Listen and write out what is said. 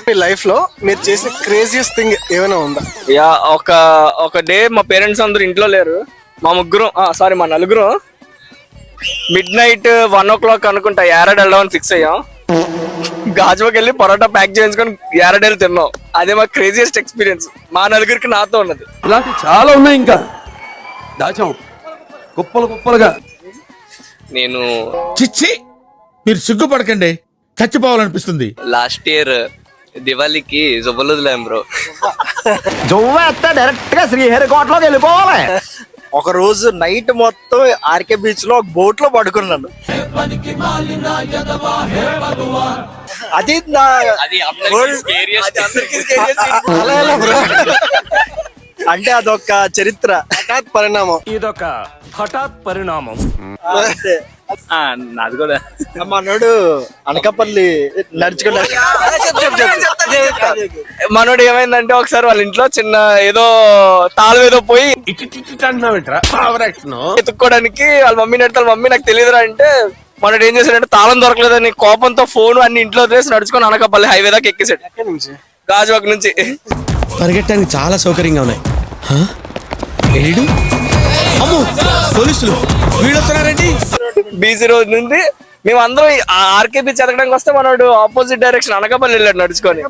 మీ life లో మీరు చేసిన క్రేజియస్ట్ థింగ్ ఏమైనా ఉందా? యా, ఒక డే మా పేరెంట్స్ అందరూ ఇంట్లో లేరు. మా నలుగురు మిడ్ నైట్ 1 o'clock అనుకుంటా యారడ్ వెళ్దామని ఫిక్స్ అయ్యాం. గాజువాకి వెళ్ళి పరోటా ప్యాక్ చేయించుకొని యారడ్ వెళ్ళి తిన్నాం. అదే మా క్రేజియస్ట్ ఎక్స్పీరియన్స్ మా నలుగురికి నాతో ఉన్నది. ఇలాంటి చాలా ఉన్నాయి, ఇంకా దాచాం కుప్పలుగా. నేను చిచ్చి, మీరు సిగ్గుపడకండి, చచ్చిపోవాలనిపిస్తుంది. లాస్ట్ ఇయర్ దివాళీకి జువ్వలుదిలాం బ్రో. డైరెక్ట్ గా శ్రీహరికోటలోకి వెళ్ళిపోవాలి. ఒక రోజు నైట్ మొత్తం ఆర్కే బీచ్ లో బోట్ లో పడుకున్నాను. అది నా అలా ఎలా bro? అంటే అదొక చరిత్ర, హఠాత్ పరిణామం. ఇదొక హఠాత్ పరిణామం. అంతే. నాది కూడా మనోడు అనకాపల్లి నడుచుకున్నాడు. మనోడు ఏమైందంటే ఒకసారి వాళ్ళ ఇంట్లో చిన్న ఏదో తాళం ఏదో పోయి ఎత్తుక్కోవడానికి వాళ్ళ మమ్మీని అడితే వాళ్ళ మమ్మీ నాకు తెలియదురా అంటే మనోడు ఏం చేశాడంటే తాళం దొరకలేదని కోపంతో ఫోన్ అన్ని ఇంట్లో వేసి నడుచుకొని అనకాపల్లి హైవే దాకా ఎక్కేసాడు. గాజువాక నుంచి. పరిగెట్టడానికి చాలా సౌకర్యంగా ఉన్నాయి. అమ్మో, పోలీసులు వీడొస్తున్నారండి. బీసీ రోజు నుండి మేము అందరం ఆర్కే బీచ్ ఎదగడానికి వస్తే మనోడు ఆపోజిట్ డైరెక్షన్ అనకాపల్లి వెళ్ళాడు నడుచుకొని.